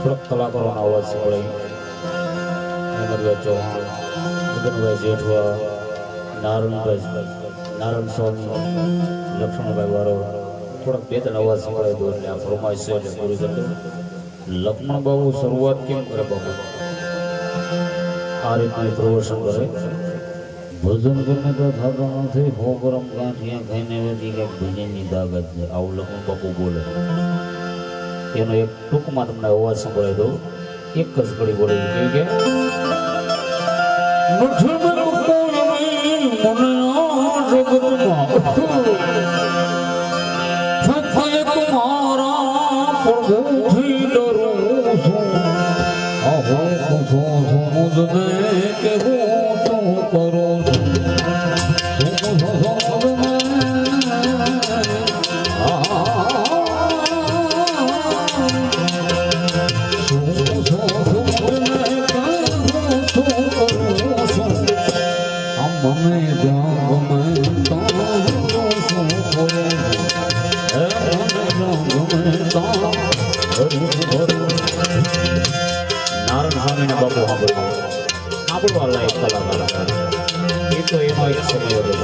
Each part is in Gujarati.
થોડોક કલાકારોનો અવાજ સાંભળે હેમંતભાઈ ચૌહાણ, મદનભાઈ જેઠવા, નારાયણ સ્વામી, લક્ષ્મણભાઈ વારો થોડાક બે ત્રણ અવાજ સંભળાય દો એટલે આ ફરમાઈશ છે એટલે પૂરી કરી દઉં. લક્ષ્મણ બાબુ શરૂઆત કેમ કરે બાબુ? આ રીતનું પ્રવચન કરે. ભજન કરીને તો થતો નથી, હો ગરમ ગાંઠિયા ખાઈને વેચી કે ભજનની દાગત છે, આવું લક્ષ્મણ બાપુ બોલે. એનો એક ટૂંકમાં તમને અવાજ સંભળાઈ દઉં. એક જ ઘડી બોલે કે નારાયણ સ્વામીના બાપુ સાંભળવા લાયક કલાકાર એ તો એનો એક સમય હતો.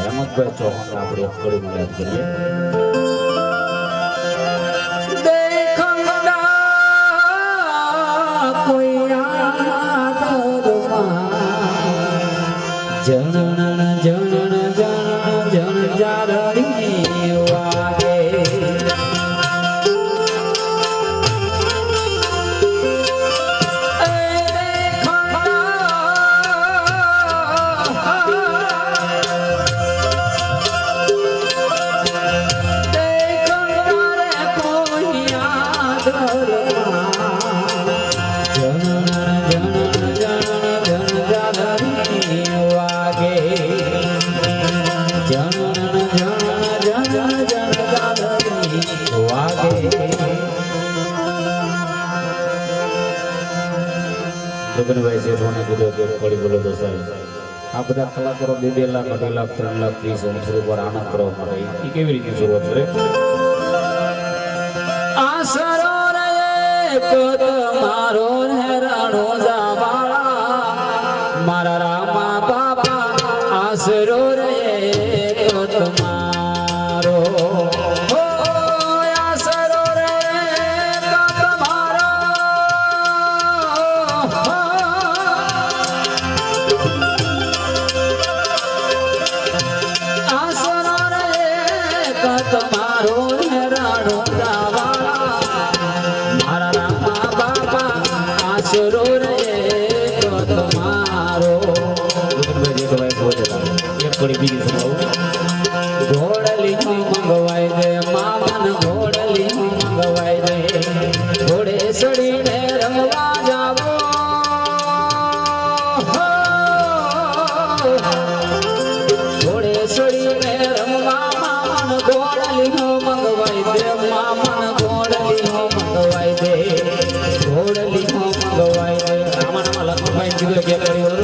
હેમંતભાઈ ચૌહાણ આપણે એક કડીમાં યાદ કરીએ. ગગનભાઈ જેઠવાને કીધું કે કડી બોલો તો સાહેબ આ બધા કલાકારો 2 લાખ 2.5 લાખ 3 લાખ ફીસ થોડીક વાર આનંદ કરવા માટે એ કેવી રીતે શરૂઆત કરે? આસરો રે તમારો હેરાણો જાવાળા મારા રામા બાબા આસરો રે તમારો ઘોડલી મંગવાઈ દે મામન ઘોડલી મંગવાઈ દે ઘોડે સડીને રંગવા જાવો ઘોડે સડીને રંગવા મામન ઘોડલી મંગવાઈ દે મામન ઘોડલી મંગવાઈ દે ઘોડલી મંગવાઈ દે. રામાનામાં લખનભાઈ કીધું કે કર્યું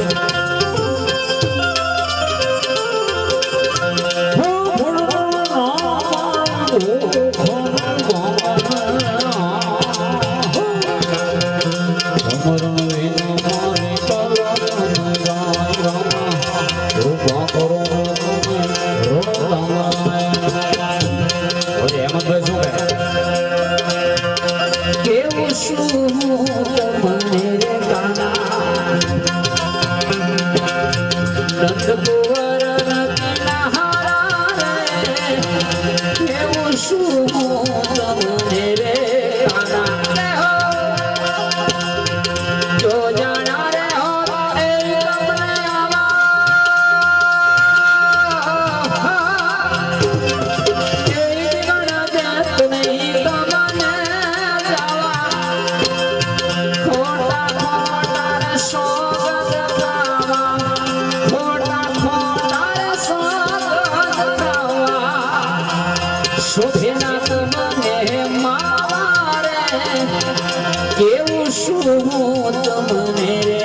કેવું શું તમને રે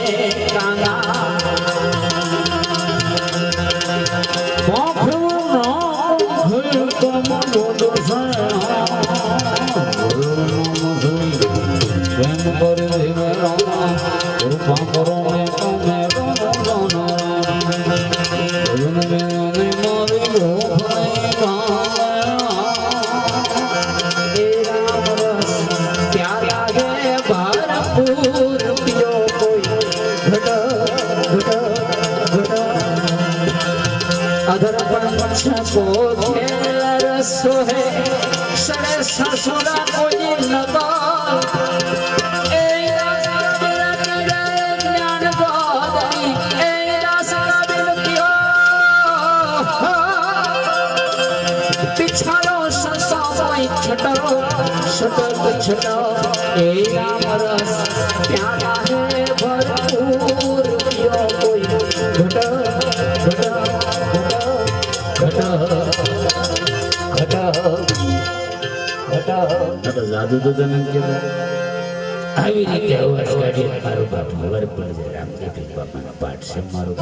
કાના अधर को रसो है सड़े ससुरा कोई नगा पिछाड़ो ससा छटो छटक छटो ए राम रस प्यारा है भरपूर पियो कोई घटा घटा जादू तो तने के આવી રીતે અવાજ કાઢી મારો બાપ ખબર પડે રામદેવ બાપાનો પાઠ છે મારો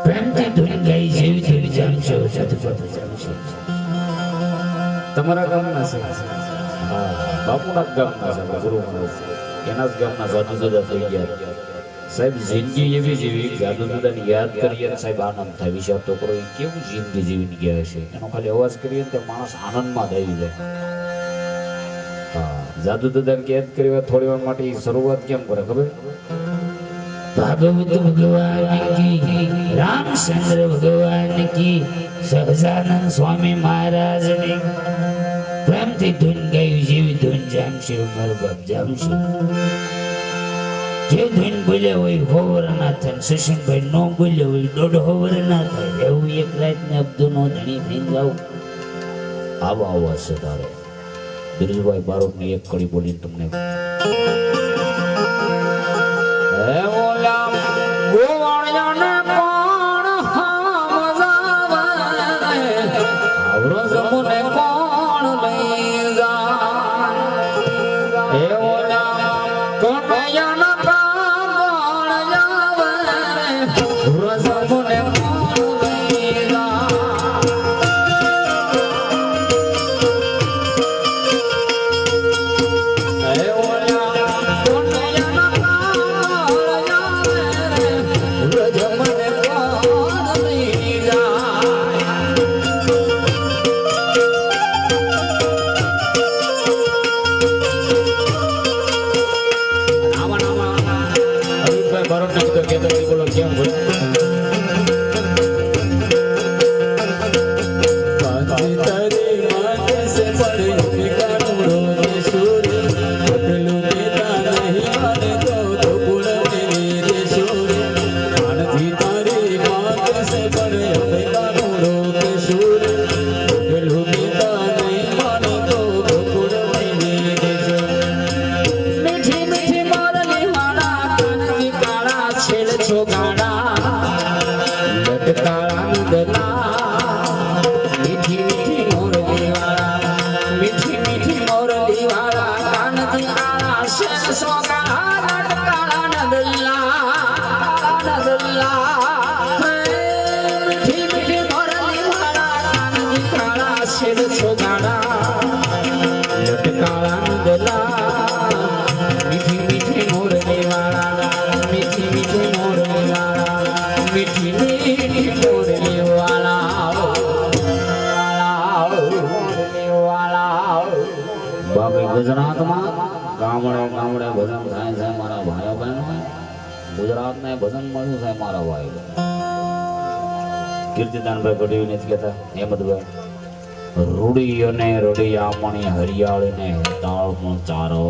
પ્રેમથી ધૂન ગાઈ જેવી તેવી જામશો સાધુ સાધુ જામશો તમારા ગામના છે હા બાપુના ગામના છે ગુરુ મહારાજ એના જ ગામના જાદુ દાદા થઈ ગયા સાહેબ જિંદગી એવી જેવી જાદુ દાદાને યાદ કરીએ સાહેબ આનંદ થાય વિચાર તો કરો કેવું જિંદગી જીવીને ગયા છે એનો ખાલી અવાજ કરીએ તો માણસ આનંદમાં થઈ જાય जादू दादा યાદ કર્યા થોડી વાર માટે શરૂઆત કેમ કરે ખબર ભાગવત ભગવાન કી રામચંદ્ર ભગવાન કી સહજાનંદ સ્વામી મહારાજ ની પ્રેમથી ધૂન ગાયું જેવી ધૂન જામશે મારો બાપ જામશે જે ધૂન બોલ્યા હોય હોવર ના થાય સશનભાઈ નો બોલ્યા હોય દોઢ હોવર ના થાય એવું એક રાત ને અબ્દુ નો ધણી થઈને જાવ આવા આવા છે તારે બિરજુભાઈ બારોટની એક કડી બોલીને તમને હે ઓલા ગોવાળિયાને કોણ સમજાવે આવરો જમુને કોણ લઈ જાય હે ઓલા કનૈયાના કોણ જાવે આવરો જમુને ગુજરાતમાં ગામડે ગામડે ભજન થાય છે મારા ભાઈઓ બહેનો ગુજરાતને ભજન મળ્યું છે મારા ભાઈ કીર્તિદાનભાઈ ગઢવી નથી કહેતા હેમંતભાઈ રૂડી અને રડિયામણી હરિયાળીને તાળમાં ચારો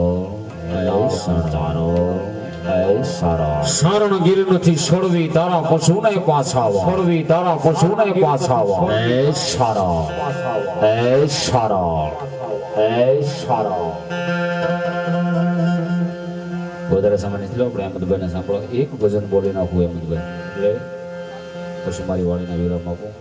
ચારો શરણગીર નથી છોડવી તારા પશુને પાછાવા છોડવી તારા પશુને પાછાવા એ સારા એ સારા વધારે સમય નથી લો આપણે અહેમદભાઈ ને સાંભળો એક ભજન બોલી નાખું અહેમદભાઈ એટલે પછી મારી વાણીના વિરામ આપું